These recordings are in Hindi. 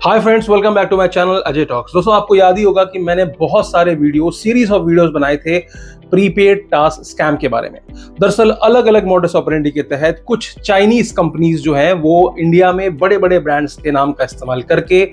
Hi friends, welcome back to my channel Ajay talks. दोस्तों, आपको याद ही होगा कि मैंने बहुत सारे सीरीज ऑफ वीडियोस बनाए थे प्रीपेड टास्क स्कैम के बारे में। दरअसल अलग अलग मॉडस ऑपरेंडी के तहत कुछ चाइनीज कंपनीज जो हैं वो इंडिया में बड़े बड़े ब्रांड्स के नाम का इस्तेमाल करके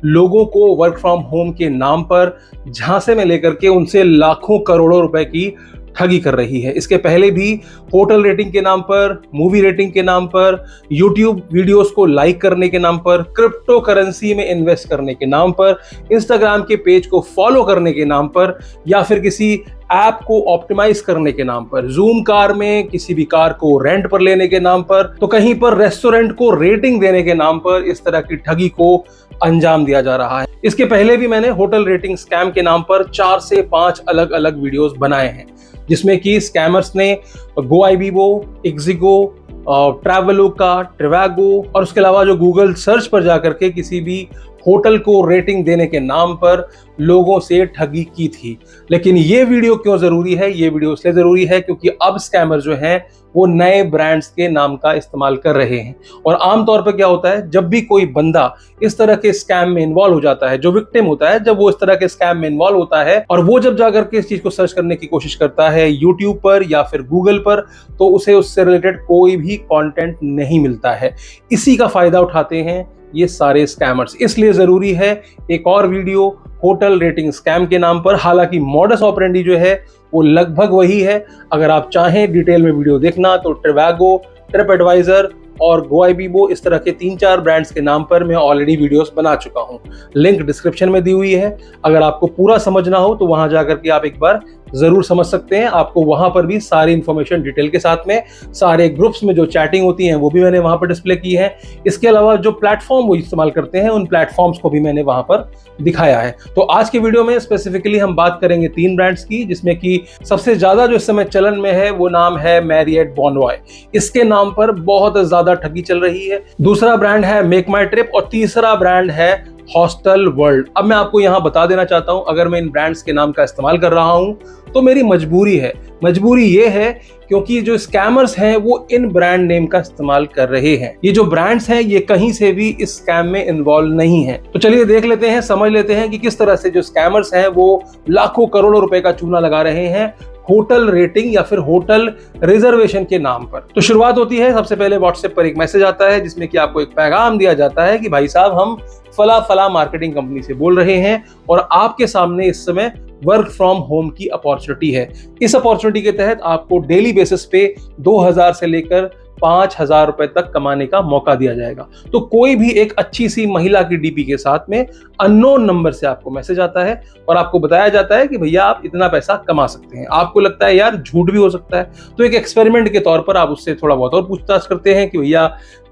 लोगों को वर्क फ्रॉम होम के नाम पर झांसे में लेकर के उनसे लाखों करोड़ों रुपए की ठगी कर रही है। इसके पहले भी होटल रेटिंग के नाम पर, मूवी रेटिंग के नाम पर, यूट्यूब वीडियोस को लाइक करने के नाम पर, क्रिप्टो करेंसी में इन्वेस्ट करने के नाम पर, इंस्टाग्राम के पेज को फॉलो करने के नाम पर, या फिर किसी ऐप को ऑप्टिमाइज करने के नाम पर, जूम कार में किसी भी कार को रेंट पर लेने के नाम पर, तो कहीं पर रेस्टोरेंट को रेटिंग देने के नाम पर इस तरह की ठगी को अंजाम दिया जा रहा है। इसके पहले भी मैंने होटल रेटिंग स्कैम के नाम पर 4 से 5 अलग अलग वीडियोस बनाए हैं, जिसमें कि स्कैमर्स ने गोआईबीबो, इक्जिगो, ट्रैवलोका, ट्रिवागो और उसके अलावा जो गूगल सर्च पर जाकर के किसी भी होटल को रेटिंग देने के नाम पर लोगों से ठगी की थी। लेकिन ये वीडियो क्यों जरूरी है? ये वीडियो इसलिए जरूरी है क्योंकि अब स्कैमर जो हैं वो नए ब्रांड्स के नाम का इस्तेमाल कर रहे हैं। और आमतौर पर क्या होता है, जब भी कोई बंदा इस तरह के स्कैम में इन्वॉल्व हो जाता है, जो विक्टिम होता है, जब वो इस तरह के स्कैम में इन्वॉल्व होता है और वो जब जाकर के इस चीज को सर्च करने की कोशिश करता है यूट्यूब पर या फिर गूगल पर, तो उसे उससे रिलेटेड कोई भी कंटेंट नहीं मिलता है। इसी का फायदा उठाते हैं ये सारे स्कैमर्स। इसलिए जरूरी है एक और वीडियो होटल रेटिंग स्कैम के नाम पर। हालांकि मॉडस ऑपरेंडी जो है वो लगभग वही है। अगर आप चाहें डिटेल में वीडियो देखना तो ट्रिवागो, ट्रिप एडवाइजर और गोआईबीबो, इस तरह के 3-4 ब्रांड्स के नाम पर मैं ऑलरेडी वीडियोस बना चुका हूं। लिंक डिस्क्रिप्शन में दी हुई है। अगर आपको पूरा समझना हो तो वहां जाकर के आप एक बार जरूर समझ सकते हैं। आपको वहां पर भी सारी इंफॉर्मेशन डिटेल के साथ में, सारे ग्रुप्स में जो चैटिंग होती है वो भी मैंने वहां पर डिस्प्ले की है। इसके अलावा जो प्लेटफॉर्म वो इस्तेमाल करते हैं उन प्लेटफॉर्म्स को भी मैंने वहां पर दिखाया है। तो आज के वीडियो में स्पेसिफिकली हम बात करेंगे 3 ब्रांड्स की, जिसमें कि सबसे ज्यादा जो इस समय चलन में है वो नाम है मैरियट बोनवॉय। इसके नाम पर बहुत ज्यादा ठगी चल रही है। दूसरा ब्रांड है मेक माई ट्रिप और तीसरा ब्रांड है हॉस्टल वर्ल्ड। अब मैं आपको यहां बता देना चाहता हूं, अगर मैं इन ब्रांड्स के नाम का इस्तेमाल कर रहा हूं तो मेरी मजबूरी है। मजबूरी ये है क्योंकि जो स्कैमर्स हैं वो इन ब्रांड नेम का इस्तेमाल कर रहे हैं। ये जो ब्रांड्स हैं ये कहीं से भी इस स्कैम में इन्वॉल्व नहीं है। तो चलिए देख लेते हैं, समझ लेते हैं कि किस तरह से जो स्कैमर्स हैं वो लाखों करोड़ों रुपए का चूना लगा रहे हैं होटल रेटिंग या फिर होटल रिजर्वेशन के नाम पर। तो शुरुआत होती है, सबसे पहले व्हाट्सएप पर एक मैसेज आता है जिसमें कि आपको एक पैगाम दिया जाता है कि भाई साहब, हम फला मार्केटिंग कंपनी से बोल रहे हैं और आपके सामने इस समय वर्क फ्रॉम होम की अपॉर्चुनिटी है। इस अपॉर्चुनिटी के तहत आपको डेली बेसिस पे 2000 से लेकर 5000 रुपए तक कमाने का मौका दिया जाएगा। तो कोई भी एक अच्छी सी महिला की डीपी के साथ में अननोन नंबर से आपको मैसेज आता है और आपको बताया जाता है कि भैया आप इतना पैसा कमा सकते हैं। आपको लगता है यार झूठ भी हो सकता है, तो एक एक्सपेरिमेंट के तौर पर आप उससे थोड़ा बहुत और पूछताछ करते हैं कि भैया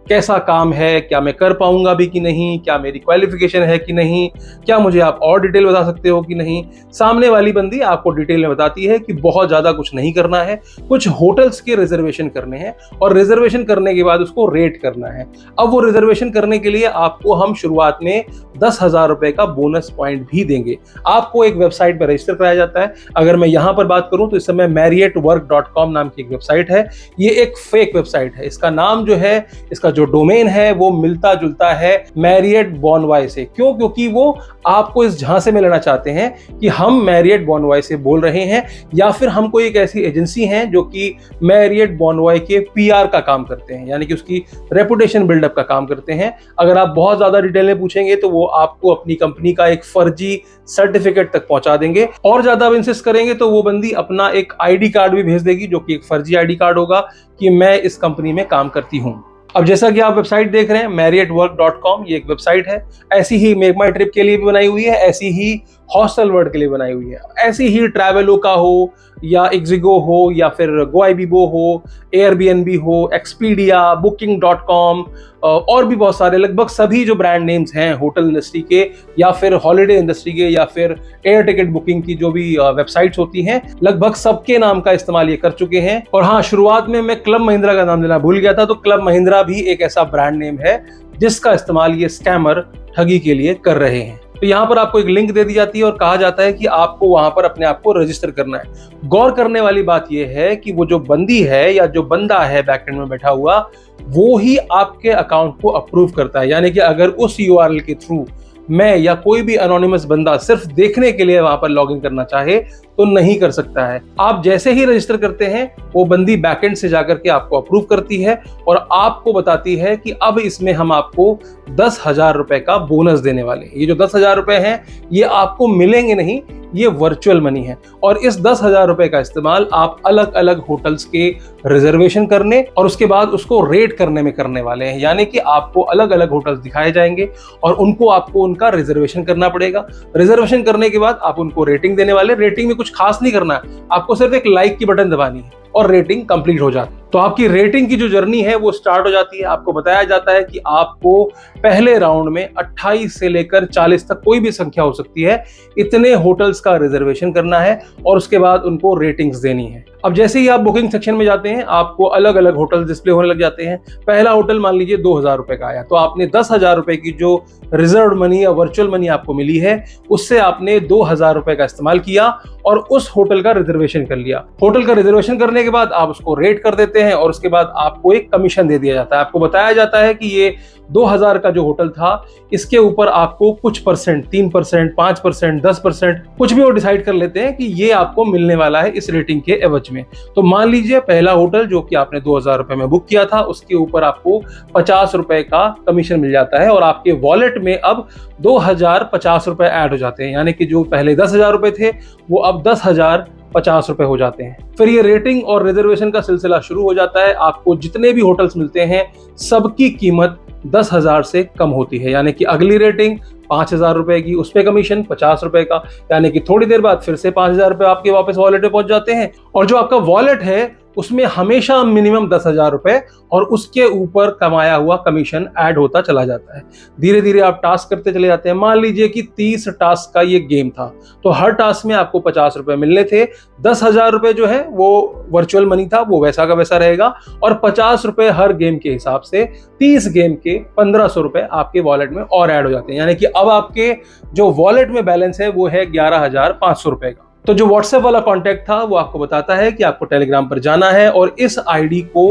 कैसा काम है, क्या मैं कर पाऊंगा भी कि नहीं, क्या मेरी क्वालिफिकेशन है कि नहीं, क्या मुझे आप और डिटेल बता सकते हो कि नहीं। सामने वाली बंदी आपको डिटेल में बताती है कि बहुत ज्यादा कुछ नहीं करना है, कुछ होटल्स के रिजर्वेशन करने हैं और रिजर्वेशन करने के बाद उसको रेट करना है। अब वो रिजर्वेशन करने के लिए आपको हम शुरुआत में 10,000 रुपए का बोनस पॉइंट भी देंगे। आपको एक वेबसाइट पर रजिस्टर कराया जाता है। अगर मैं यहां पर बात करूं तो इस समय marriottwork.com नाम की एक वेबसाइट है। ये एक फेक वेबसाइट है। इसका नाम जो है, इसका जो डोमेन है वो मिलता जुलता है मैरियट बोनवॉय से। क्यों? क्योंकि वो आपको इस झांसे में लेना चाहते हैं कि हम मैरियट बोनवॉय से बोल रहे हैं या फिर हम कोई एक ऐसी एजेंसी हैं जो कि मैरियट बोनवॉय के पीआर का काम करते हैं, यानी कि उसकी रेपुटेशन बिल्डअप का काम करते हैं। अगर आप बहुत ज्यादा डिटेल में पूछेंगे तो वो आपको अपनी कंपनी का एक फर्जी सर्टिफिकेट तक पहुंचा देंगे। और ज्यादा आप इंसिस्ट करेंगे तो वो बंदी अपना एक आईडी कार्ड भी भेज देगी, जो कि एक फर्जी आईडी कार्ड होगा कि मैं इस कंपनी में काम करती हूं। अब जैसा कि आप वेबसाइट देख रहे हैं marriottwork.com, ये एक वेबसाइट है। ऐसी ही मेक माई ट्रिप के लिए भी बनाई हुई है, ऐसी ही हॉस्टल वर्ल्ड के लिए बनाई हुई है, ऐसी ही ट्रैवलोका हो या इक्जिगो हो या फिर गोआईबीबो हो, एयरबीएनबी हो, एक्सपीडिया, booking.com और भी बहुत सारे, लगभग सभी जो ब्रांड नेम्स हैं होटल इंडस्ट्री के या फिर हॉलिडे इंडस्ट्री के या फिर एयर टिकट बुकिंग की जो भी वेबसाइट्स होती हैं, लगभग सबके नाम का इस्तेमाल ये कर चुके हैं। और हाँ, शुरुआत में मैं क्लब महिंद्रा का नाम लेना भूल गया था, तो क्लब महिंद्रा भी एक ऐसा ब्रांड नेम है जिसका इस्तेमाल ये स्कैमर ठगी के लिए कर रहे हैं। तो यहाँ पर आपको एक लिंक दे दी जाती है और कहा जाता है कि आपको वहां पर अपने आप को रजिस्टर करना है। गौर करने वाली बात यह है कि वो जो बंदी है या जो बंदा है बैकएंड में बैठा हुआ, वो ही आपके अकाउंट को अप्रूव करता है। यानी कि अगर उस यूआरएल के थ्रू मैं या कोई भी अनोनिमस बंदा सिर्फ देखने के लिए वहां पर लॉगिन करना चाहे तो नहीं कर सकता है। आप जैसे ही रजिस्टर करते हैं वो बंदी बैकएंड से जाकर के आपको अप्रूव करती है और आपको बताती है कि अब इसमें हम आपको 10,000 रुपए का बोनस देने वाले हैं। ये जो 10,000 रुपए हैं ये आपको मिलेंगे नहीं, ये वर्चुअल मनी है और इस 10,000 रुपए का इस्तेमाल आप अलग अलग होटल्स के रिजर्वेशन करने और उसके बाद उसको रेट करने में करने वाले हैं। यानी कि आपको अलग अलग होटल्स दिखाए जाएंगे और उनको आपको उनका रिजर्वेशन करना पड़ेगा। रिजर्वेशन करने के बाद आप उनको रेटिंग देने वाले। रेटिंग में कुछ खास नहीं करना है, आपको सिर्फ एक लाइक की बटन दबानी है और रेटिंग कंप्लीट हो जाती है। तो आपकी रेटिंग की जो जर्नी है वो स्टार्ट हो जाती है। आपको बताया जाता है कि आपको पहले राउंड में 28 से लेकर 40 तक कोई भी संख्या हो सकती है, इतने होटल्स का रिजर्वेशन करना है और उसके बाद उनको रेटिंग्स देनी है। अब जैसे ही आप बुकिंग सेक्शन में जाते हैं आपको अलग अलग होटल डिस्प्ले होने लग जाते हैं। पहला होटल मान लीजिए 2,000 रुपए का आया, तो आपने 10,000 रुपए की जो रिजर्व मनी या वर्चुअल मनी आपको मिली है उससे आपने 2,000 रुपए का इस्तेमाल किया और उस होटल का रिजर्वेशन कर लिया। होटल का रिजर्वेशन करने के बाद आप उसको रेट कर देते हैं और उसके बाद आपको एक कमीशन दे दिया जाता है। आपको बताया जाता है कि ये 2,000 का जो होटल था इसके ऊपर आपको कुछ परसेंट, 3%, 5%, 10%, कुछ भी वो डिसाइड कर लेते हैं कि ये आपको मिलने वाला है इस रेटिंग के एवज में। तो मान लीजिए पहला होटल जो कि आपने 2,000 रुपए में बुक किया था उसके ऊपर आपको 50 रुपए का कमीशन मिल जाता है और आपके वॉलेट में अब 2,050 रुपए ऐड हो जाते हैं। यानी कि जो पहले 10,000 रुपए थे वो अब 10,050 रुपए हो जाते हैं। फिर ये रेटिंग और रिजर्वेशन का सिलसिला शुरू हो जाता है। आपको जितने भी होटल्स मिलते हैं सबकी कीमत 10,000 से कम होती है। यानी कि अगली रेटिंग 5,000 रुपए की, उस पे कमीशन 50 रुपए का, यानी कि थोड़ी देर बाद फिर से 5,000 रुपए आपके वापस वॉलेट में पहुंच जाते हैं। और जो आपका वॉलेट है उसमें हमेशा मिनिमम 10,000 रुपए और उसके ऊपर कमाया हुआ कमीशन ऐड होता चला जाता है। धीरे धीरे आप टास्क करते चले जाते हैं। मान लीजिए कि 30 टास्क का ये गेम था तो हर टास्क में आपको 50 रुपए मिलने थे। 10,000 रुपए जो है वो वर्चुअल मनी था, वो वैसा का वैसा रहेगा और 50 रुपए हर गेम के हिसाब से 30 गेम के 1,500 रुपए आपके वॉलेट में और ऐड हो जाते हैं। यानी कि अब आपके जो वॉलेट में बैलेंस है वो है 11,500 रुपए का। तो जो व्हाट्सएप वाला कांटेक्ट था वो आपको बताता है कि आपको टेलीग्राम पर जाना है और इस आईडी को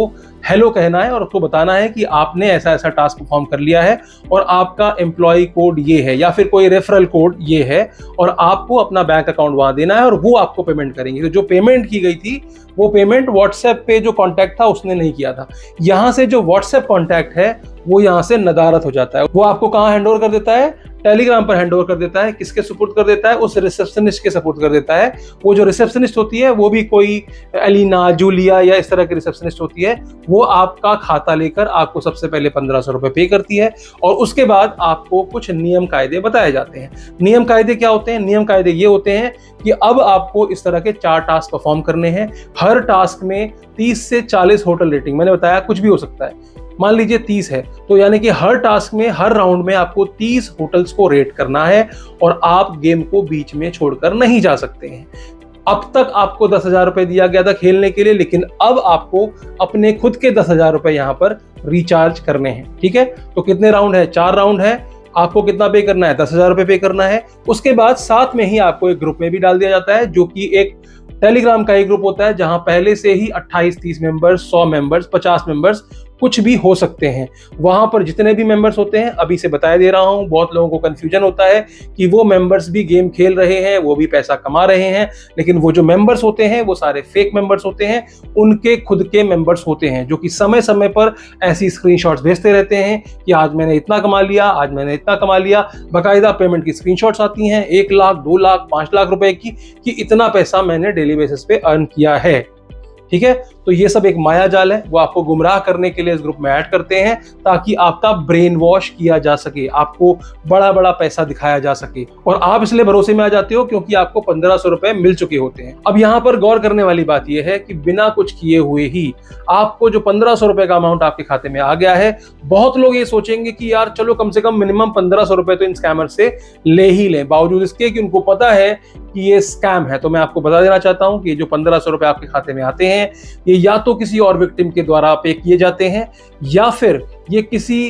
हेलो कहना है और उसको बताना है कि आपने ऐसा ऐसा टास्क परफॉर्म कर लिया है और आपका एम्प्लॉय कोड ये है या फिर कोई रेफरल कोड ये है और आपको अपना बैंक अकाउंट वहां देना है और वो आपको पेमेंट करेंगे। तो जो पेमेंट की गई थी वो पेमेंट व्हाट्सएप पे जो कांटेक्ट था उसने नहीं किया था। यहां से जो व्हाट्सएप कांटेक्ट है वो यहां से नदारत हो जाता है। वो आपको कहां हैंड ओवर कर देता है? टेलीग्राम पर हैंड ओवर कर देता है। किसके सपोर्ट कर देता है? उस रिसेप्शनिस्ट के सपोर्ट कर देता है। वो जो रिसेप्शनिस्ट होती है वो भी कोई एलिना, जूलिया या इस तरह की रिसेप्शनिस्ट होती है। वो आपका खाता लेकर आपको सबसे पहले 1,500 रुपए पे करती है और उसके बाद आपको कुछ नियम कायदे बताए जाते हैं। नियम कायदे क्या होते हैं? नियम कायदे ये होते हैं कि अब आपको इस तरह के 4 टास्क परफॉर्म करने हैं। हर टास्क में 30 से 40 होटल रेटिंग, मैंने बताया कुछ भी हो सकता है, मान लीजिए 30 है तो यानी कि हर टास्क में, हर राउंड में आपको 30 होटल्स को रेट करना है और आप गेम को बीच में छोड़कर नहीं जा सकते हैं। अब तक आपको 10,000 रुपए दिया गया था खेलने के लिए, लेकिन अब आपको अपने खुद के 10,000 रुपए यहां पर रिचार्ज करने हैं। ठीक है, तो कितने राउंड है? 4 राउंड है। आपको कितना पे करना है? 10,000 रुपए पे करना है। उसके बाद साथ में ही आपको एक ग्रुप में भी डाल दिया जाता है जो कि एक टेलीग्राम का एक ग्रुप होता है जहां पहले से ही 28-30 मेंबर्स, 100 मेंबर्स, 50 मेंबर्स कुछ भी हो सकते हैं। वहां पर जितने भी मेंबर्स होते हैं, अभी से बता दे रहा हूं, बहुत लोगों को कंफ्यूजन होता है कि वो मेंबर्स भी गेम खेल रहे हैं, वो भी पैसा कमा रहे हैं, लेकिन वो जो मेंबर्स होते हैं वो सारे फेक मेंबर्स होते हैं। उनके खुद के मेंबर्स होते हैं जो कि समय समय पर ऐसी स्क्रीनशॉट्स भेजते रहते हैं कि आज मैंने इतना कमा लिया, आज मैंने इतना कमा लिया। बाकायदा पेमेंट की स्क्रीनशॉट्स आती हैं 1 लाख, 2 लाख, 5 लाख रुपए की, कि इतना पैसा मैंने डेली बेसिस पे अर्न किया है। ठीक है, तो ये सब एक माया जाल है। वो आपको गुमराह करने के लिए इस ग्रुप में ऐड करते हैं ताकि आपका ब्रेन वॉश किया जा सके, आपको बड़ा बड़ा पैसा दिखाया जा सके और आप इसलिए भरोसे में आ जाते हो क्योंकि आपको 1,500 रुपए मिल चुके होते हैं। अब यहाँ पर गौर करने वाली बात यह है कि बिना कुछ किए हुए ही आपको जो 1,500 रुपए का अमाउंट आपके खाते में आ गया है, बहुत लोग ये सोचेंगे कि यार चलो कम से कम मिनिमम 1,500 रुपए तो इन स्कैमर से ले ही लें, बावजूद इसके कि उनको पता है कि ये स्कैम है। तो मैं आपको बता देना चाहता हूं कि जो 1,500 रुपए आपके खाते में आते हैं ये ये या तो किसी और विक्टिम के द्वारा पे किए जाते हैं या फिर ये किसी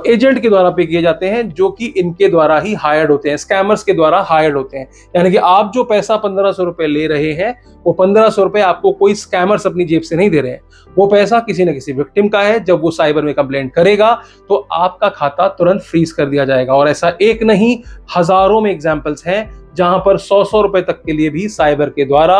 एजेंट के द्वारा पे किए जाते हैं जो कि इनके द्वारा ही हायर्ड होते हैं, स्कैमर्स के द्वारा हायर्ड होते हैं। यानी कि आप जो पैसा 1500 रुपए ले रहे हैं वो 1500 रुपए आपको कोई स्कैमर्स अपनी जेब से नहीं दे रहे हैं, वो पैसा किसी न किसी विक्टिम का है। जब वो साइबर में कंप्लेंट करेगा तो आपका खाता तुरंत फ्रीज कर दिया जाएगा। और ऐसा एक नहीं, हजारों में एग्जाम्पल्स हैं जहां पर 100 रुपए तक के लिए भी साइबर के द्वारा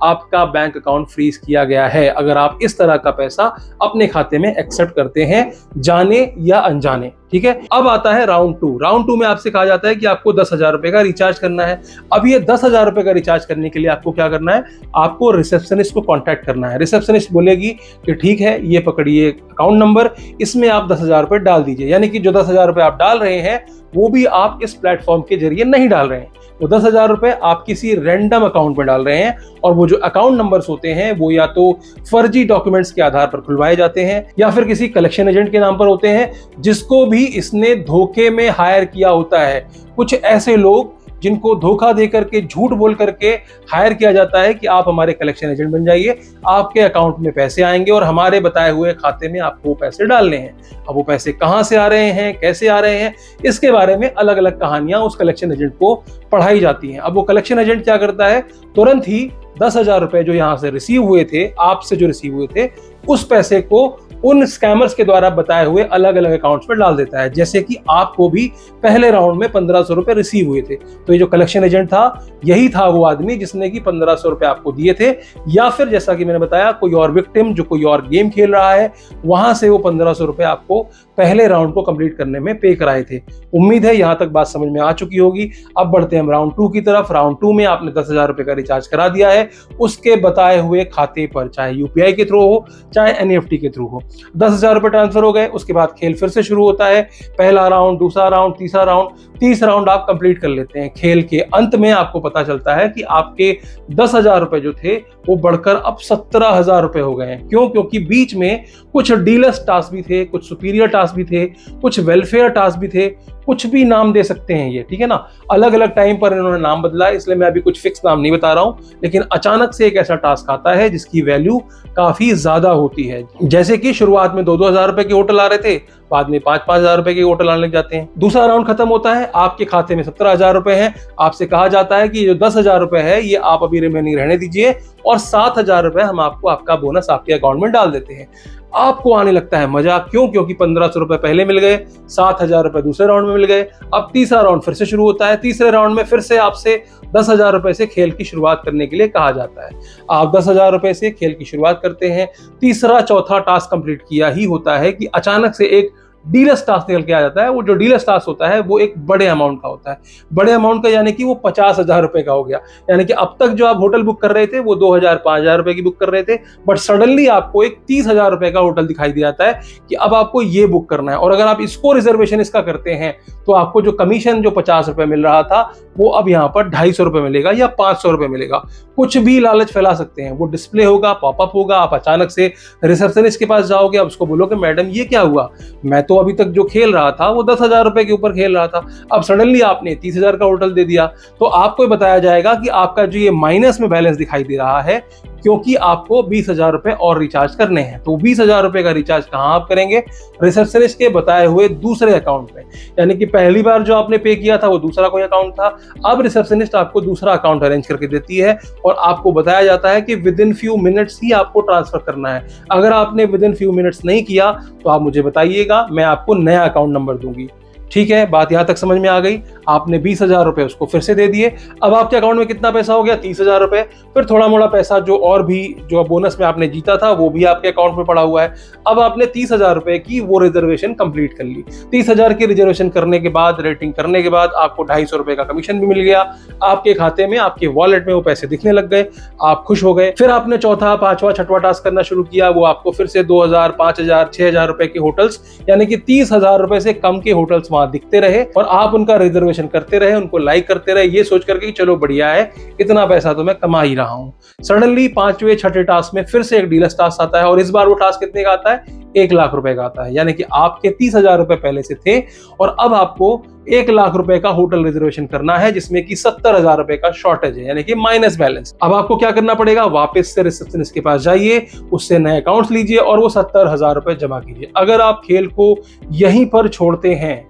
आपका बैंक अकाउंट फ्रीज किया गया है, अगर आप इस तरह का पैसा अपने खाते में एक्सेप्ट करते हैं, जाने या अनजाने। ठीक है, अब आता है राउंड 2। राउंड 2 में आपसे कहा जाता है कि आपको 10,000 रुपए का रिचार्ज करना है। अब ये 10,000 रुपए का रिचार्ज करने के लिए आपको क्या करना है, आपको रिसेप्शनिस्ट को कांटेक्ट करना है। रिसेप्शनिस्ट बोलेगी कि ठीक है, ये पकड़िए अकाउंट नंबर, इसमें आप 10,000 रुपए डाल दीजिए। यानी कि जो 10,000 रुपए आप डाल रहे हैं वो भी आप इस प्लेटफॉर्म के जरिए नहीं डाल रहे हैं, वो 10,000 रुपए आप किसी रैंडम अकाउंट में डाल रहे हैं। और वो जो अकाउंट नंबर्स होते हैं वो या तो फर्जी डॉक्यूमेंट्स के आधार पर खुलवाए जाते हैं या फिर किसी कलेक्शन एजेंट के नाम पर होते हैं जिसको भी इसने धोखे में हायर किया होता है। कुछ ऐसे लोग जिनको धोखा दे करके, झूठ बोल करके हायर किया जाता है कि आप हमारे कलेक्शन एजेंट बन जाइए, आपके अकाउंट में पैसे आएंगे और हमारे बताए हुए खाते में आपको वो पैसे डालने हैं। अब वो पैसे कहां से आ रहे हैं, कैसे आ रहे हैं, इसके बारे में अलग अलग कहानियां उस कलेक्शन एजेंट को पढ़ाई जाती हैं। अब वो कलेक्शन एजेंट क्या करता है, तुरंत ही 10,000 रुपए जो यहां से रिसीव हुए थे, आपसे जो रिसीव हुए थे, उस पैसे को उन स्कैमर्स के द्वारा बताए हुए अलग अलग अकाउंट्स में डाल देता है। जैसे कि आपको भी पहले राउंड में 1500 रुपए रिसीव हुए थे, तो ये जो कलेक्शन एजेंट था यही था वो आदमी जिसने कि 1500 रुपए आपको दिए थे। या फिर जैसा कि मैंने बताया, कोई और विक्टिम जो कोई और गेम खेल रहा है, वहां से वो 1500 रुपए आपको पहले राउंड को कंप्लीट करने में पे कराए थे। उम्मीद है यहां तक बात समझ में आ चुकी होगी। अब बढ़ते हैं हम राउंड 2 की तरफ। राउंड 2 में आपने 10,000 रुपए का रिचार्ज करा दिया है, उसके बताए हुए खाते पर, चाहे यूपीआई के थ्रू हो चाहे एनईएफटी के थ्रू हो, 10,000 रुपए ट्रांसफर हो गए। उसके बाद खेल फिर से शुरू होता है, पहला राउंड, दूसरा राउंड, तीसरा राउंड, 30 राउंड आप कंप्लीट कर लेते हैं। खेल के अंत में आपको पता चलता है कि आपके 10,000 रुपए जो थे वो बढ़कर अब 17,000 रुपए हो गए हैं। क्यों? क्योंकि बीच में कुछ डीलर्स टास्क भी थे, कुछ सुपीरियर टास्क भी थे, कुछ वेलफेयर टास्क भी थे, कुछ भी नाम दे सकते हैं ये, ठीक है ना। अलग अलग टाइम पर इन्होंने नाम बदला, इसलिए मैं अभी कुछ फिक्स नाम नहीं बता रहा हूं। लेकिन अचानक से एक ऐसा टास्क आता है जिसकी वैल्यू काफी ज्यादा होती है। जैसे कि शुरुआत में 2-2 हजार रुपए के होटल आ रहे थे, बाद में 5-5 हजार रुपए के होटल आने लग जाते हैं। दूसरा राउंड खत्म होता है, आपके खाते में 17,000 रुपए हैं। आपसे कहा जाता है कि जो 10,000 रुपए है ये आप अभी रिमेनिंग रहने दीजिए और 7,000 रुपए हम आपको आपका बोनस आपके अकाउंट में डाल देते हैं। आपको आने लगता है मजा। क्यों? क्योंकि 1500 रुपए पहले मिल गए, 7,000 रुपए दूसरे राउंड में मिल गए। अब तीसरा राउंड फिर से शुरू होता है। तीसरे राउंड में फिर से आपसे 10,000 रुपए से खेल की शुरुआत करने के लिए कहा जाता है। आप 10,000 रुपए से खेल की शुरुआत करते हैं। तीसरा चौथा टास्क कंप्लीट किया ही होता है कि अचानक से एक डीलर्स टास्क निकल के आ जाता है। वो जो डीलर्स टास्क होता है वो एक बड़े अमाउंट का होता है। बड़े अमाउंट का यानी कि वो 50,000 रुपए का हो गया। यानी कि अब तक जो आप होटल बुक कर रहे थे वो 2,000 5,000 रुपए की बुक कर रहे थे, बट सडनली आपको एक 30,000 रुपए का होटल दिखाई दे जाता है कि अब आपको ये बुक करना है। और अगर आप इसको रिजर्वेशन इसका करते हैं तो आपको जो कमीशन जो 50 रुपए मिल रहा था वो अब यहाँ पर 250 रुपए मिलेगा या 500 रुपए मिलेगा। कुछ भी लालच फैला सकते हैं। वो डिस्प्ले होगा, पॉपअप होगा, आप अचानक से रिसेप्शनिस्ट के पास जाओगे, आप उसको बोलोगे मैडम ये क्या हुआ, मैं तो अभी तक जो खेल रहा था वो 10,000 रुपए के ऊपर खेल रहा था, अब सडनली आपने 30,000 का होटल दे दिया। तो आपको बताया जाएगा कि आपका जो ये माइनस में बैलेंस दिखाई दे रहा है क्योंकि आपको 20,000 रुपए और रिचार्ज करने हैं। तो 20,000 रुपए का रिचार्ज कहां आप करेंगे? रिसेप्शनिस्ट के बताए हुए दूसरे अकाउंट में। यानी कि पहली बार जो आपने पे किया था वो दूसरा कोई अकाउंट था, अब रिसेप्शनिस्ट आपको दूसरा अकाउंट अरेंज करके देती है और आपको बताया जाता है कि विद इन फ्यू मिनट्स ही आपको ट्रांसफर करना है। अगर आपने विद इन फ्यू मिनट्स नहीं किया तो आप मुझे बताइएगा, मैं आपको नया अकाउंट नंबर दूंगी। ठीक है, बात यहां तक समझ में आ गई। आपने 20,000 रुपए उसको फिर से दे दिए। अब आपके अकाउंट में कितना पैसा हो गया? 30,000 रुपए। फिर थोड़ा मोड़ा पैसा जो और भी जो बोनस में आपने जीता था वो भी आपके अकाउंट में पड़ा हुआ है। अब आपने 30,000 रुपए की वो रिजर्वेशन कंप्लीट कर ली। 30,000 की रिजर्वेशन करने के बाद, रेटिंग करने के बाद आपको 250 रुपए का कमीशन भी मिल गया। आपके खाते में, आपके वॉलेट में वो पैसे दिखने लग गए, आप खुश हो गए। फिर आपने चौथा, पांचवा, छठवां टास्क करना शुरू किया। वो आपको फिर से 2,000, 5,000, 6,000 रुपए के होटल्स यानी कि 30,000 रुपए से कम के होटल्स वहां दिखते रहे और आप उनका रिजर्वेशन करते रहे, उनको लाइक करते रहे, ये सोच करके कि चलो बढ़िया है, इतना पैसा तो मैं कमा ही रहा हूं। सडनली 5वें 6ठे टास्क में फिर से एक डीलक्स टास्क आता है और इस बार वो टास्क कितने का आता है, 1 लाख रुपए का आता है। यानी कि आपके 30,000 रुपए पहले से थे और अब आपको 1 लाख रुपए का होटल रिजर्वेशन करना है, जिसमें कि 70,000 रुपए का शॉर्टेज है, यानी कि माइनस बैलेंस। अब आपको क्या करना पड़ेगा, वापस से रिसेप्शनिस्ट के पास जाइए, उससे नए अकाउंट्स लीजिए और वो 70,000 रुपए जमा कीजिए। अगर आप खेल को यहीं पर छोड़ते हैं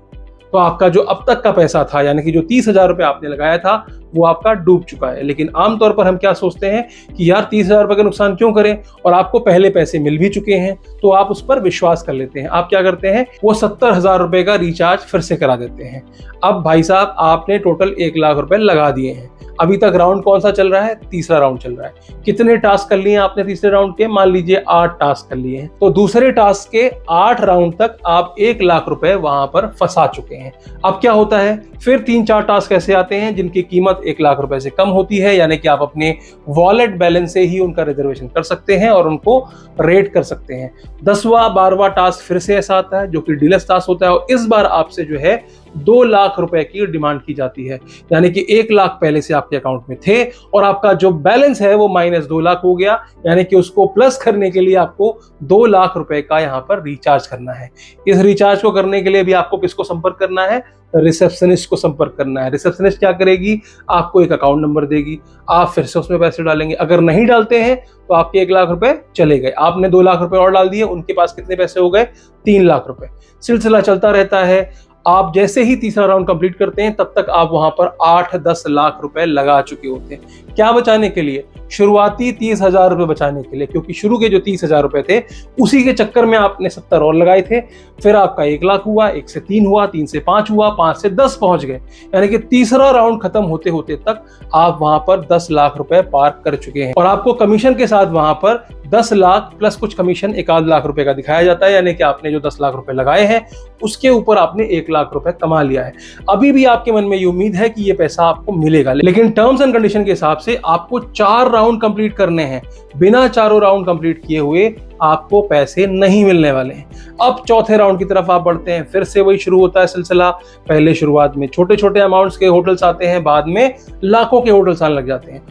तो आपका जो अब तक का पैसा था, यानी कि जो 30,000 रुपए आपने लगाया था, वो आपका डूब चुका है। लेकिन आमतौर पर हम क्या सोचते हैं कि यार 30,000 रुपए का नुकसान क्यों करें, और आपको पहले पैसे मिल भी चुके हैं तो आप उस पर विश्वास कर लेते हैं। आप क्या करते हैं, वो 70,000 रुपए का रिचार्ज फिर से करा देते हैं। अब भाई साहब आपने टोटल 1 लाख रुपए लगा दिए हैं। अभी तक राउंड कौन सा चल रहा है, तीसरा राउंड चल रहा है। कितने टास्क कर लिए आपने तीसरे राउंड के, मान लीजिए 8 टास्क कर लिए हैं। तो दूसरे टास्क के 8 राउंड तक आप 1 लाख रुपए वहां पर फंसा चुके हैं। अब क्या होता है, फिर 3-4 टास्क ऐसे आते हैं जिनकी कीमत 1 लाख रुपए से कम होती है, यानी कि आप अपने वॉलेट बैलेंस से ही उनका रिजर्वेशन कर सकते हैं और उनको रेट कर सकते हैं। 10वां 12वां टास्क फिर से ऐसा आता है जो कि डीलक्स टास्क होता है और इस बार आपसे जो है 2 लाख रुपए की डिमांड की जाती है, यानी कि 1 लाख पहले से आपके अकाउंट में थे और आपका जो बैलेंस है वो माइनस 2 लाख हो गया, यानी कि उसको प्लस करने के लिए आपको 2 लाख रुपए का यहाँ पर रिचार्ज करना है। इस रिचार्ज को करने के लिए भी आपको किसको संपर्क करना है, रिसेप्शनिस्ट को संपर्क करना है। रिसेप्शनिस्ट क्या करेगी, आपको एक अकाउंट नंबर देगी, आप फिर से उसमें पैसे डालेंगे। अगर नहीं डालते हैं तो आपके 1 लाख रुपए चले गए। आपने 2 लाख रुपए और डाल दिए, उनके पास कितने पैसे हो गए, 3 लाख रुपए। सिलसिला चलता रहता है। आप जैसे ही तीसरा राउंड कंप्लीट करते हैं तब तक आप वहां पर 8-10 लाख रुपए लगा चुके होते हैं। क्या बचाने के लिए, शुरुआती 30,000 रुपए बचाने के लिए, क्योंकि शुरू के जो 30,000 रुपए थे उसी के चक्कर में आपने 70 और लगाए थे। फिर आपका 1 लाख हुआ, 1 से 3 हुआ, 3 से 5 हुआ, 5 से 10 पहुंच गए, यानी कि तीसरा राउंड खत्म होते होते तक आप वहां पर 10 लाख रुपए पार कर चुके हैं। और आपको कमीशन के साथ वहां पर 10 लाख प्लस कुछ कमीशन 1 लाख रुपए का दिखाया जाता है, यानी कि आपने जो 10 लाख रुपए लगाए हैं उसके ऊपर आपने 1 लाख रुपए कमा लिया है। अभी भी आपके मन में ये उम्मीद है कि ये पैसा आपको मिलेगा, लेकिन टर्म्स एंड कंडीशन के हिसाब से आपको 4 राउंड कंप्लीट करने हैं। बिना चारों राउंड कंप्लीट किए हुए आपको पैसे नहीं मिलने वाले हैं। अब चौथे राउंड की तरफ आप बढ़ते हैं, फिर से वही शुरू होता है सिलसिला। पहले शुरुआत में छोटे छोटे अमाउंट्स के होटल्स आते हैं, बाद में लाखों के होटल्स आने लग जाते हैं।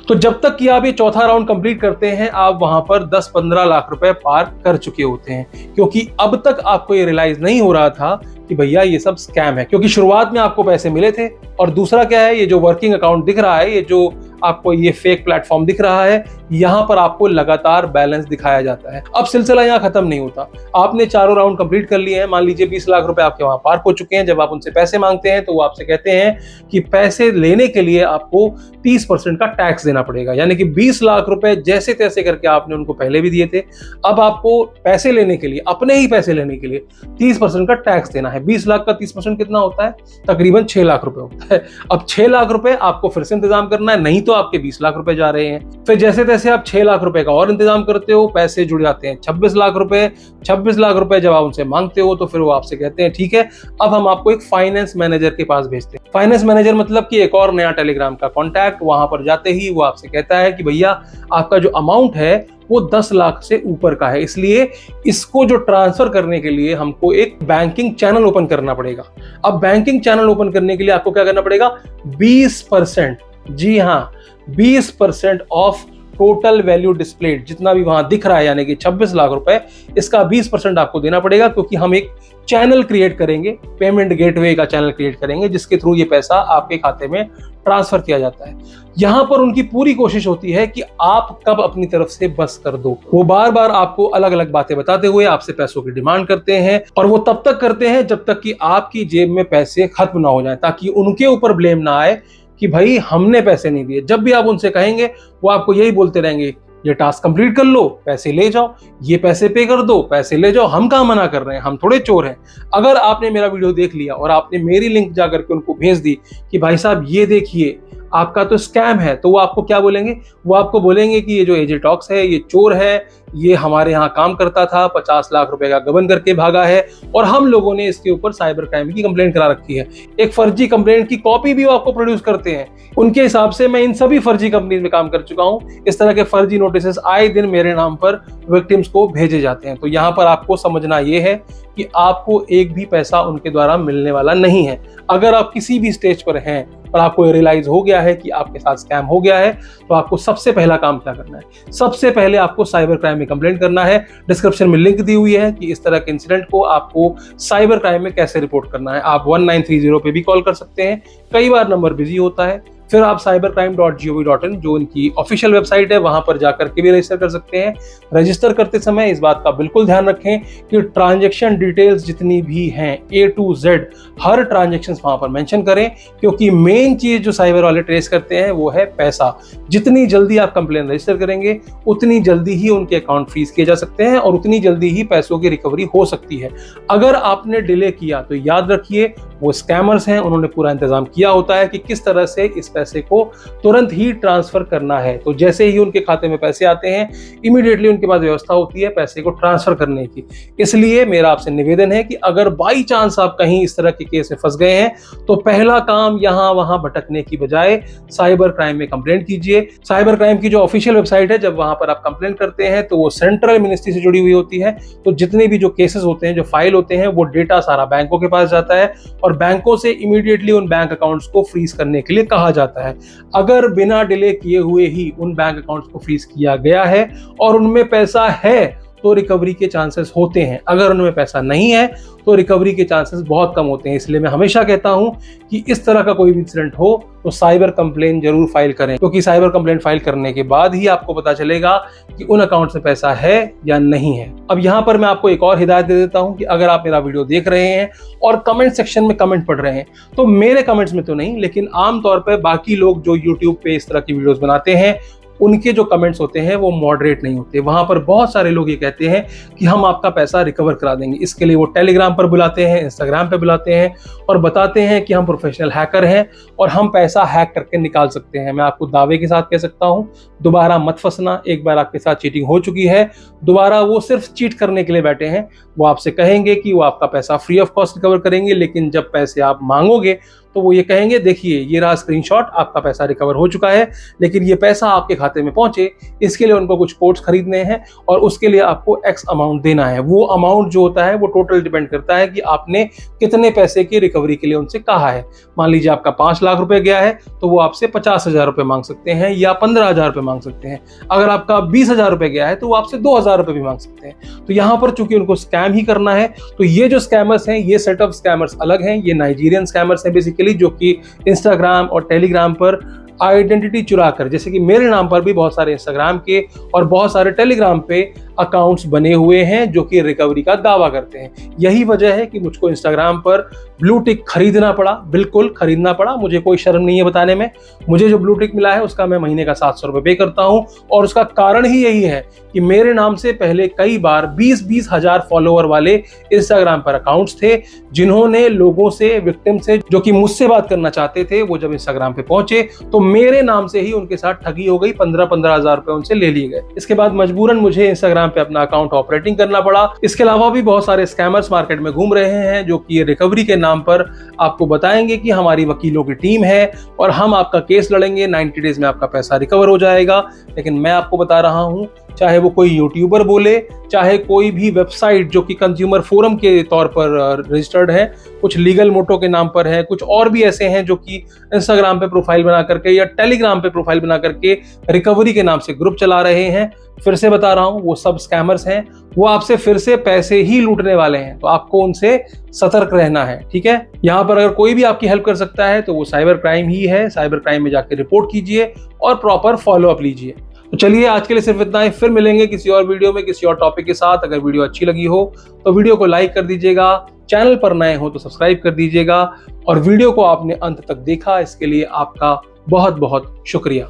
तो जब तक कि आप ये चौथा राउंड कंप्लीट करते हैं आप वहां पर 10-15 लाख रुपए पार कर चुके होते हैं, क्योंकि अब तक आपको ये रियलाइज नहीं हो रहा था कि भैया ये सब स्कैम है, क्योंकि शुरुआत में आपको पैसे मिले थे। और दूसरा क्या है, ये जो वर्किंग अकाउंट दिख रहा है, ये जो आपको ये फेक प्लेटफॉर्म दिख रहा है, यहां पर आपको लगातार बैलेंस दिखाया जाता है। अब सिलसिला यहां खत्म नहीं होता। आपने चारों राउंड कंप्लीट कर लिए हैं, मान लीजिए 20 लाख रुपए आपके वहां पार हो चुके हैं। जब आप उनसे पैसे मांगते हैं तो वो आपसे कहते हैं कि पैसे लेने के लिए आपको 30% का टैक्स देना पड़ेगा, यानी कि 20 लाख रुपए जैसे तैसे करके आपने उनको पहले भी दिए थे। अब आपको पैसे लेने के लिए, अपने ही पैसे लेने के लिए 30% का टैक्स देना है। 20 लाख का 30% कितना होता है, तकरीबन 6 लाख रुपए होता है। अब 6 लाख रुपए आपको फिर से इंतजाम करना है, नहीं तो आपके 20 लाख रुपए जा रहे हैं। फिर जैसे तैसे आप 6 लाख रुपए का और इंतजाम करते हो, पैसे जुड़ जाते हैं 26 लाख रुपए। 26 लाख रुपए जब आप उनसे मांगते हो तो फिर वो आपसे कहते हैं ठीक है, अब हम आपको एक फाइनेंस मैनेजर के पास भेजते हैं। फाइनेंस मैनेजर मतलब कि एक और नया टेलीग्राम का कॉन्टैक्ट। वहां पर जाते ही वो आपसे कहता है कि भैया आपका जो अमाउंट है वो 10 लाख से ऊपर का है, इसलिए इसको जो ट्रांसफर करने के लिए हमको एक बैंकिंग चैनल ओपन करना पड़ेगा। अब बैंकिंग चैनल ओपन करने के लिए आपको क्या करना पड़ेगा, 20%, जी हाँ 20% ऑफ टोटल वैल्यू डिस्प्लेड, जितना भी वहां दिख रहा है, यानी कि 26 लाख रुपए, इसका 20% आपको देना पड़ेगा, क्योंकि हम एक चैनल क्रिएट करेंगे, पेमेंट गेटवे का चैनल क्रिएट करेंगे, जिसके थ्रू ये पैसा आपके खाते में ट्रांसफर किया जाता है। यहां पर उनकी पूरी कोशिश होती है कि आप कब अपनी तरफ से बस कर दो। वो बार बार आपको अलग अलग बातें बताते हुए आपसे पैसों की डिमांड करते हैं, और वो तब तक करते हैं जब तक कि आपकी जेब में पैसे खत्म ना हो जाए, ताकि उनके ऊपर ब्लेम ना आए कि भाई हमने पैसे नहीं दिए। जब भी आप उनसे कहेंगे वो आपको यही बोलते रहेंगे, ये टास्क कंप्लीट कर लो, पैसे ले जाओ, ये पैसे पे कर दो, पैसे ले जाओ। हम कहाँ मना कर रहे हैं, हम थोड़े चोर हैं। अगर आपने मेरा वीडियो देख लिया और आपने मेरी लिंक जाकर के उनको भेज दी कि भाई साहब ये देखिए आपका तो स्कैम है, तो वो आपको क्या बोलेंगे? वो आपको बोलेंगे कि ये जो एजे टॉक्स है ये चोर है, ये हमारे यहाँ काम करता था, 50 लाख रुपए का गबन करके भागा है और हम लोगों ने इसके ऊपर साइबर क्राइम की कंप्लेंट करा रखी है। एक फर्जी कंप्लेंट की कॉपी भी वो आपको प्रोड्यूस करते हैं। उनके हिसाब से मैं इन सभी फर्जी कंपनीज में काम कर चुका हूं। इस तरह के फर्जी नोटिस आए दिन मेरे नाम पर विक्टिम्स को भेजे जाते हैं। तो यहां पर आपको समझना यह है कि आपको एक भी पैसा उनके द्वारा मिलने वाला नहीं है। अगर आप किसी भी स्टेज पर हैं और आपको रियलाइज हो गया है कि आपके साथ स्कैम हो गया है, तो आपको सबसे पहला काम क्या करना है? सबसे पहले आपको साइबर क्राइम में कंप्लेंट करना है। डिस्क्रिप्शन में लिंक दी हुई है कि इस तरह के इंसिडेंट को आपको साइबर क्राइम में कैसे रिपोर्ट करना है। आप 1930 पे भी कॉल कर सकते हैं, कई बार नंबर बिजी होता है। फिर आप cybercrime.gov.in जो इनकी ऑफिशियल वेबसाइट है वहां पर जाकर के भी रजिस्टर कर सकते हैं। रजिस्टर करते समय इस बात का बिल्कुल ध्यान रखें कि ट्रांजैक्शन डिटेल्स जितनी भी हैं A to Z her transaction वहां पर मेंशन करें, क्योंकि मेन चीज जो साइबर वाले ट्रेस करते हैं वो है पैसा। जितनी जल्दी आप कंप्लेन रजिस्टर करेंगे उतनी जल्दी ही उनके अकाउंट फ्रीज किए जा सकते हैं और उतनी जल्दी ही पैसों की रिकवरी हो सकती है। अगर आपने डिले किया तो याद रखिए वो स्कैमर्स हैं, उन्होंने पूरा इंतजाम किया होता है कि किस तरह से इस पैसे को तुरंत ही ट्रांसफर करना है। तो जैसे ही उनके खाते में पैसे आते हैं इमीडिएटली उनके पास व्यवस्था होती है पैसे को ट्रांसफर करने की। इसलिए मेरा आपसे निवेदन है कि अगर बाई चांस आप कहीं इस तरह के केस में फंस गए हैं तो पहला काम यहां वहां भटकने की बजाय साइबर क्राइम में कंप्लेंट कीजिए। साइबर क्राइम की जो ऑफिशियल वेबसाइट है, जब वहां पर आप कंप्लेंट करते हैं तो वो सेंट्रल मिनिस्ट्री से जुड़ी हुई होती है। तो जितने भी जो केसेस होते हैं, जो फाइल होते हैं, वो डेटा सारा बैंकों के पास जाता है और बैंकों से इमीडिएटली उन बैंक अकाउंट्स को फ्रीज करने के लिए कहा जाता है। अगर बिना डिले किए हुए ही उन बैंक अकाउंट्स को फ्रीज किया गया है और उनमें पैसा है तो रिकवरी के चांसेस होते हैं। अगर उनमें पैसा नहीं है तो रिकवरी के चांसेस बहुत कम होते हैं। इसलिए मैं हमेशा कहता हूं कि इस तरह का कोई भी इंसिडेंट हो तो साइबर कंप्लेन जरूर फाइल करें, क्योंकि साइबर कंप्लेन फाइल करने के बाद ही आपको पता चलेगा कि उन अकाउंट में पैसा है या नहीं है। अब यहां पर मैं आपको एक और हिदायत दे देता हूं कि अगर आप मेरा वीडियो देख रहे हैं और कमेंट सेक्शन में कमेंट पढ़ रहे हैं, तो मेरे कमेंट्स में तो नहीं, लेकिन आमतौर पर बाकी लोग जो यूट्यूब पे इस तरह की वीडियोस बनाते हैं उनके जो कमेंट्स होते हैं वो मॉडरेट नहीं होते। वहां पर बहुत सारे लोग ये कहते हैं कि हम आपका पैसा रिकवर करा देंगे। इसके लिए वो टेलीग्राम पर बुलाते हैं, इंस्टाग्राम पे बुलाते हैं और बताते हैं कि हम प्रोफेशनल हैकर हैं और हम पैसा हैक करके निकाल सकते हैं। मैं आपको दावे के साथ कह सकता हूं, दोबारा मत फंसना। एक बार आपके साथ चीटिंग हो चुकी है, दोबारा वो सिर्फ चीट करने के लिए बैठे हैं। वो आपसे कहेंगे कि वो आपका पैसा फ्री ऑफ कॉस्ट रिकवर करेंगे, लेकिन जब पैसे आप मांगोगे तो वो ये कहेंगे, देखिए ये रहा स्क्रीनशॉट, आपका पैसा रिकवर हो चुका है, लेकिन ये पैसा आपके खाते में पहुंचे इसके लिए उनको कुछ कोड्स खरीदने हैं और उसके लिए आपको एक्स अमाउंट देना है। वो अमाउंट जो होता है वो टोटल डिपेंड करता है कि आपने कितने पैसे की रिकवरी के लिए उनसे कहा है। मान लीजिए आपका 5 लाख रुपए गया है तो वो आपसे 50,000 रुपए मांग सकते हैं या 15,000 रुपए मांग सकते हैं। अगर आपका 20,000 रुपए गया है तो वो आपसे 2,000 रुपए भी मांग सकते हैं। तो यहाँ पर चूंकि उनको स्कैम ही करना है, तो ये जो स्कैमर्स हैं, ये सेट ऑफ स्कैमर्स अलग हैं। ये नाइजीरियन स्कैमर्स हैं बेसिकली, जो कि इंस्टाग्राम और टेलीग्राम पर आइडेंटिटी चुरा कर, जैसे कि मेरे नाम पर भी बहुत सारे इंस्टाग्राम के और बहुत सारे टेलीग्राम पे अकाउंट्स बने हुए हैं जो कि रिकवरी का दावा करते हैं। यही वजह है कि मुझको इंस्टाग्राम पर ब्लू टिक खरीदना पड़ा, बिल्कुल खरीदना पड़ा। मुझे कोई शर्म नहीं है बताने में। मुझे जो ब्लू टिक मिला है उसका मैं महीने का 700 रुपए पे करता हूं और उसका कारण ही यही है कि मेरे नाम से पहले कई बार 20-20 हजार फॉलोअर वाले इंस्टाग्राम पर अकाउंट्स थे, जिन्होंने लोगों से, विक्टिम से जो कि मुझसे बात करना चाहते थे, वो जब इंस्टाग्राम पे पहुंचे तो मेरे नाम से ही उनके साथ ठगी हो गई। 15-15 हजार रुपए उनसे ले लिए गए। इसके बाद मजबूरन मुझे इंस्टाग्राम पे अपना अकाउंट ऑपरेटिंग करना पड़ा। इसके अलावा भी बहुत सारे स्कैमर्स मार्केट में घूम रहे हैं जो कि रिकवरी के नाम पर आपको बताएंगे कि हमारी वकीलों की टीम है और हम आपका केस लड़ेंगे, 90 डेज में आपका पैसा रिकवर हो जाएगा। लेकिन मैं आपको बता रहा हूं, चाहे वो कोई यूट्यूबर बोले, चाहे कोई भी वेबसाइट जो कि कंज्यूमर फोरम के तौर पर रजिस्टर्ड है, कुछ लीगल मोटो के नाम पर है, कुछ और भी ऐसे हैं जो कि इंस्टाग्राम पे प्रोफाइल बना करके या टेलीग्राम पे प्रोफाइल बना करके रिकवरी के नाम से ग्रुप चला रहे हैं। फिर से बता रहा हूं, वो सब स्कैमर्स हैं। वो आपसे फिर से पैसे ही लूटने वाले हैं, तो आपको उनसे सतर्क रहना है। ठीक है, यहां पर अगर कोई भी आपकी हेल्प कर सकता है तो वो साइबर क्राइम ही है। साइबर क्राइम में जाकर रिपोर्ट कीजिए और प्रॉपर फॉलो अप लीजिए। तो चलिए, आज के लिए सिर्फ इतना ही। फिर मिलेंगे किसी और वीडियो में किसी और टॉपिक के साथ। अगर वीडियो अच्छी लगी हो तो वीडियो को लाइक कर दीजिएगा, चैनल पर नए हो तो सब्सक्राइब कर दीजिएगा और वीडियो को आपने अंत तक देखा इसके लिए आपका बहुत बहुत शुक्रिया।